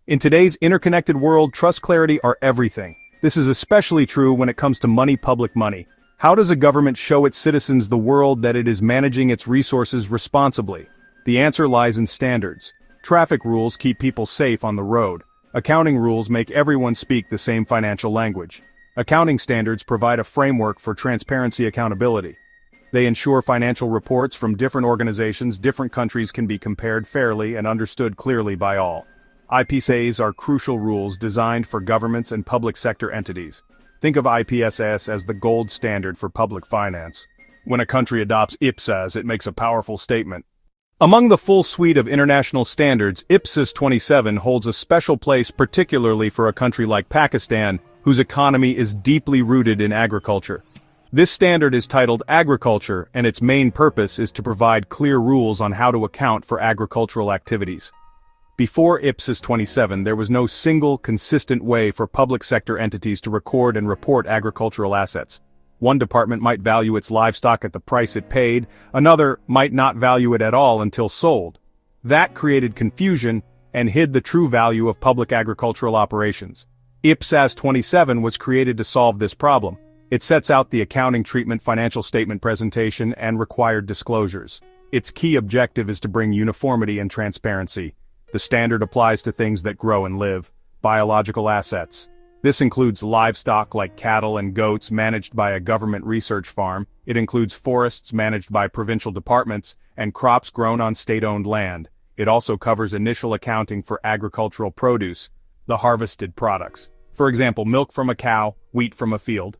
In today's interconnected world, trust clarity are everything. This is especially true when it comes to public money. How does a government show its citizens the world that it is managing its resources responsibly? The answer lies in standards. Traffic rules keep people safe on the road. Accounting rules make everyone speak the same financial language. Accounting standards provide a framework for transparency accountability. They ensure financial reports from different organizations, different countries can be compared fairly and understood clearly by all. Ipsas are crucial rules designed for governments and public sector entities. Think of Ipsas as the gold standard for public finance. When a country adopts Ipsas, it makes a powerful statement. Among the full suite of international standards, Ipsas 27 holds a special place particularly for a country like Pakistan, whose economy is deeply rooted in agriculture. This standard is titled Agriculture, and its main purpose is to provide clear rules on how to account for agricultural activities. Before Ipsas 27, there was no single, consistent way for public sector entities to record and report agricultural assets. One department might value its livestock at the price it paid, another might not value it at all until sold. That created confusion and hid the true value of public agricultural operations. Ipsas 27 was created to solve this problem. It sets out the accounting treatment, financial statement presentation, and required disclosures. Its key objective is to bring uniformity and transparency. The standard applies to things that grow and live, biological assets. This includes livestock like cattle and goats managed by a government research farm. It includes forests managed by provincial departments, and crops grown on state-owned land. It also covers initial accounting for agricultural produce, the harvested products. For example, milk from a cow, wheat from a field.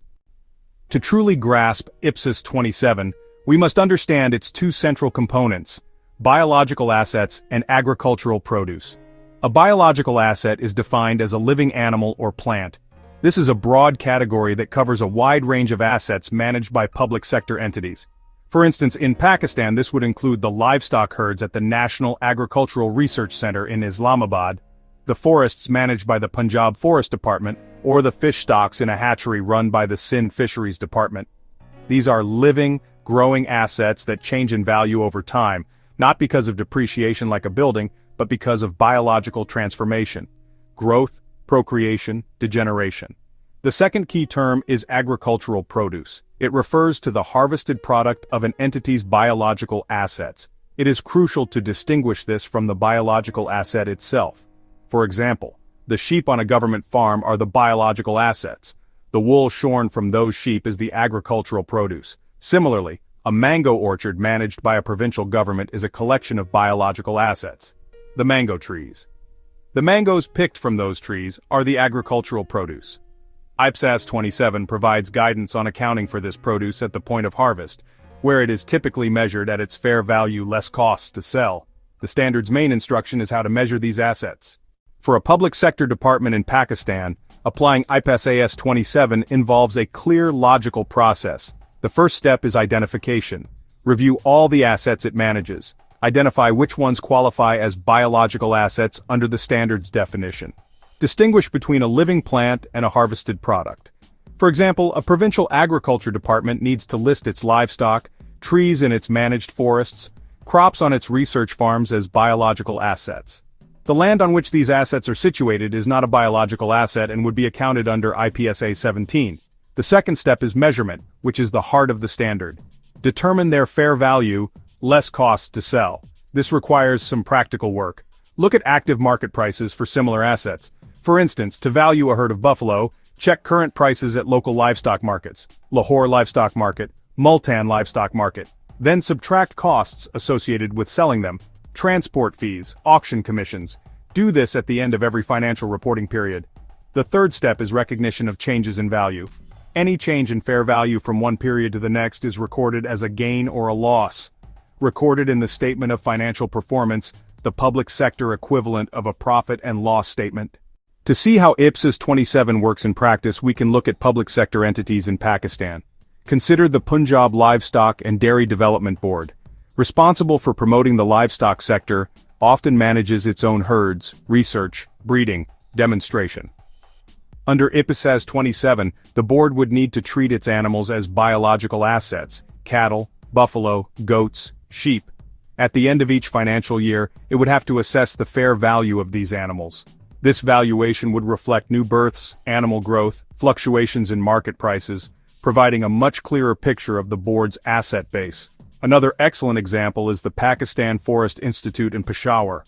To truly grasp Ipsas 27, we must understand its two central components: biological assets and agricultural produce. A biological asset is defined as a living animal or plant. This is a broad category that covers a wide range of assets managed by public sector entities. For instance, in Pakistan, this would include the livestock herds at the National Agricultural Research Center in Islamabad, the forests managed by the Punjab Forest Department, or the fish stocks in a hatchery run by the Sindh Fisheries Department. These are living, growing assets that change in value over time, not because of depreciation like a building, but because of biological transformation, growth, procreation, degeneration. The second key term is agricultural produce. It refers to the harvested product of an entity's biological assets. It is crucial to distinguish this from the biological asset itself. For example, the sheep on a government farm are the biological assets. The wool shorn from those sheep is the agricultural produce. Similarly, a mango orchard managed by a provincial government is a collection of biological assets. The mango trees. The mangoes picked from those trees are the agricultural produce. Ipsas 27 provides guidance on accounting for this produce at the point of harvest, where it is typically measured at its fair value less costs to sell. The standard's main instruction is how to measure these assets. For a public sector department in Pakistan, applying Ipsas 27 involves a clear logical process. The first step is identification. Review all the assets it manages. Identify which ones qualify as biological assets under the standard's definition. Distinguish between a living plant and a harvested product. For example, a provincial agriculture department needs to list its livestock, trees in its managed forests, crops on its research farms as biological assets. The land on which these assets are situated is not a biological asset and would be accounted under Ipsa 17. The second step is measurement, which is the heart of the standard. Determine their fair value, less costs to sell. This requires some practical work. Look at active market prices for similar assets. For instance, to value a herd of buffalo, check current prices at local livestock markets, Lahore Livestock Market, Multan Livestock Market. Then subtract costs associated with selling them, transport fees, auction commissions. Do this at the end of every financial reporting period. The third step is recognition of changes in value. Any change in fair value from one period to the next is recorded as a gain or a loss. Recorded in the Statement of Financial Performance, the public sector equivalent of a profit and loss statement. To see how Ipsas 27 works in practice, we can look at public sector entities in Pakistan. Consider the Punjab Livestock and Dairy Development Board. Responsible for promoting the livestock sector, often manages its own herds, research, breeding, demonstration. Under Ipsas 27, the board would need to treat its animals as biological assets: cattle, buffalo, goats, sheep. At the end of each financial year, it would have to assess the fair value of these animals. This valuation would reflect new births, animal growth, fluctuations in market prices, providing a much clearer picture of the board's asset base. Another excellent example is the Pakistan Forest Institute in Peshawar.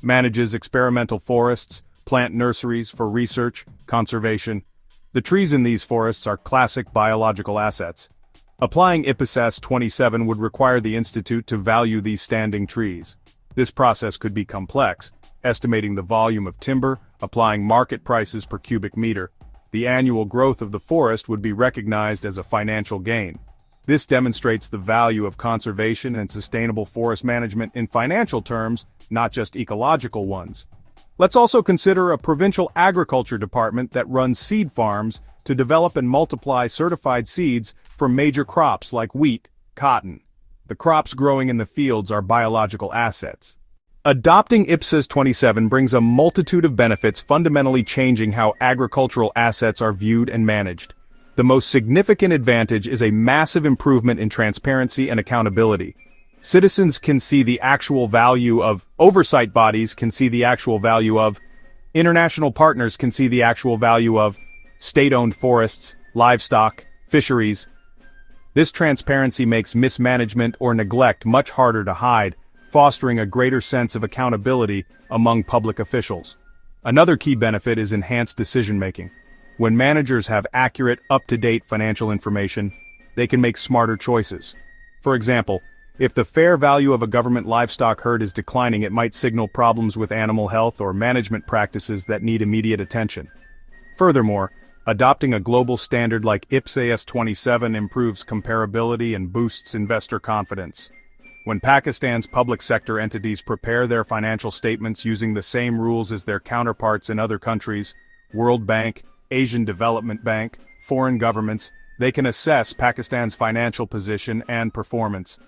Manages experimental forests, plant nurseries for research, conservation. The trees in these forests are classic biological assets. Applying Ipsas 27 would require the institute to value these standing trees. This process could be complex, estimating the volume of timber, applying market prices per cubic meter. The annual growth of the forest would be recognized as a financial gain. This demonstrates the value of conservation and sustainable forest management in financial terms, not just ecological ones. Let's also consider a provincial agriculture department that runs seed farms to develop and multiply certified seeds for major crops like wheat, cotton. The crops growing in the fields are biological assets. Adopting Ipsas 27 brings a multitude of benefits, fundamentally changing how agricultural assets are viewed and managed. The most significant advantage is a massive improvement in transparency and accountability. Citizens can see the actual value of, oversight bodies can see the actual value of, international partners can see the actual value of, state-owned forests, livestock, fisheries. This transparency makes mismanagement or neglect much harder to hide, fostering a greater sense of accountability among public officials. Another key benefit is enhanced decision-making. When managers have accurate, up-to-date financial information, they can make smarter choices. For example, if the fair value of a government livestock herd is declining, it might signal problems with animal health or management practices that need immediate attention. Furthermore, adopting a global standard like Ipsas 27 improves comparability and boosts investor confidence. When Pakistan's public sector entities prepare their financial statements using the same rules as their counterparts in other countries, World Bank, Asian Development Bank, foreign governments, they can assess Pakistan's financial position and performance.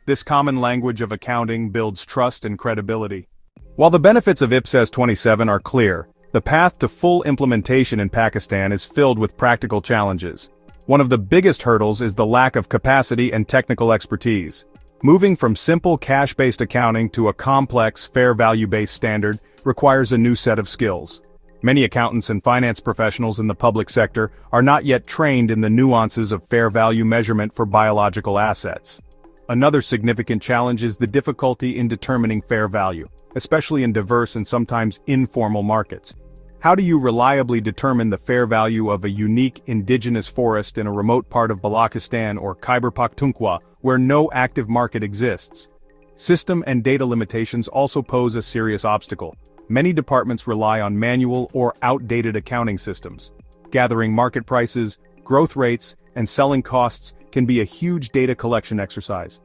This common language of accounting builds trust and credibility. While the benefits of Ipsas 27 are clear, the path to full implementation in Pakistan is filled with practical challenges. One of the biggest hurdles is the lack of capacity and technical expertise. Moving from simple cash-based accounting to a complex, fair value-based standard requires a new set of skills. Many accountants and finance professionals in the public sector are not yet trained in the nuances of fair value measurement for biological assets. Another significant challenge is the difficulty in determining fair value, especially in diverse and sometimes informal markets. How do you reliably determine the fair value of a unique indigenous forest in a remote part of Balochistan or Khyber Pakhtunkhwa, where no active market exists? System and data limitations also pose a serious obstacle. Many departments rely on manual or outdated accounting systems. Gathering market prices, growth rates, and selling costs can be a huge data collection exercise.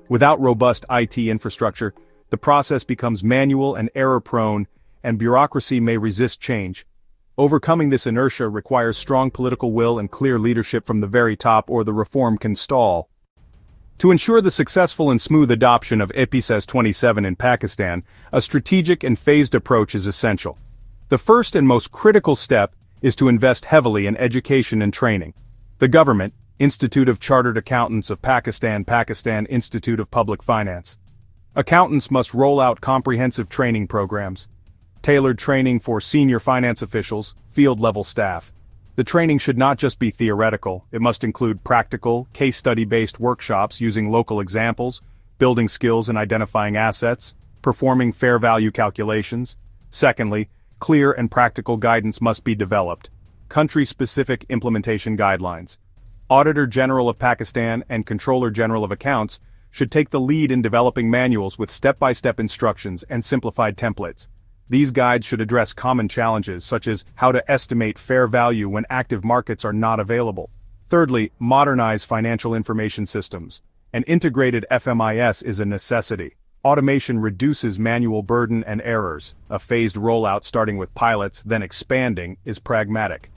Without robust IT infrastructure, the process becomes manual and error-prone, and bureaucracy may resist change. Overcoming this inertia requires strong political will and clear leadership from the very top, or the reform can stall. To ensure the successful and smooth adoption of Ipsas 27 in Pakistan, a strategic and phased approach is essential. The first and most critical step is to invest heavily in education and training. The government, Institute of Chartered Accountants of Pakistan, Pakistan Institute of Public Finance. Accountants must roll out comprehensive training programs. Tailored training for senior finance officials, field-level staff. The training should not just be theoretical, it must include practical, case study-based workshops using local examples, building skills in identifying assets, performing fair value calculations. Secondly, clear and practical guidance must be developed. Country-specific implementation guidelines. Auditor General of Pakistan and Controller General of Accounts should take the lead in developing manuals with step-by-step instructions and simplified templates. These guides should address common challenges such as how to estimate fair value when active markets are not available. Thirdly, modernize financial information systems. An integrated FMIS is a necessity. Automation reduces manual burden and errors. A phased rollout starting with pilots, then expanding, is pragmatic.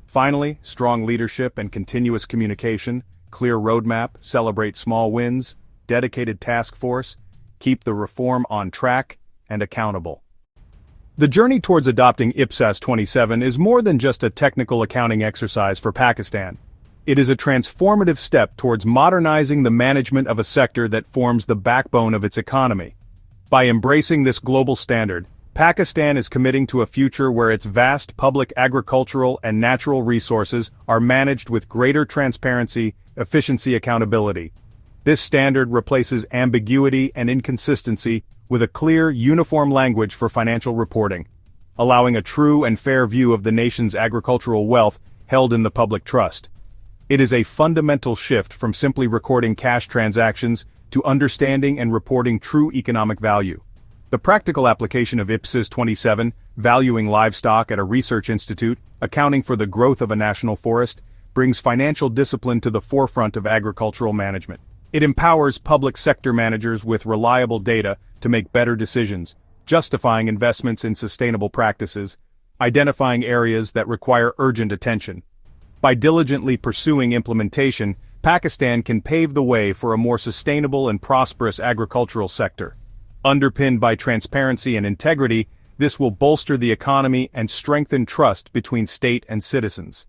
Finally, strong leadership and continuous communication, clear roadmap, celebrate small wins, dedicated task force, keep the reform on track and accountable. The journey towards adopting Ipsas 27 is more than just a technical accounting exercise for Pakistan. It is a transformative step towards modernizing the management of a sector that forms the backbone of its economy. By embracing this global standard, Pakistan is committing to a future where its vast public agricultural and natural resources are managed with greater transparency, efficiency, accountability. This standard replaces ambiguity and inconsistency with a clear, uniform language for financial reporting, allowing a true and fair view of the nation's agricultural wealth held in the public trust. It is a fundamental shift from simply recording cash transactions to understanding and reporting true economic value. The practical application of Ipsas 27, valuing livestock at a research institute, accounting for the growth of a national forest, brings financial discipline to the forefront of agricultural management. It empowers public sector managers with reliable data to make better decisions, justifying investments in sustainable practices, identifying areas that require urgent attention. By diligently pursuing implementation, Pakistan can pave the way for a more sustainable and prosperous agricultural sector. Underpinned by transparency and integrity, this will bolster the economy and strengthen trust between state and citizens.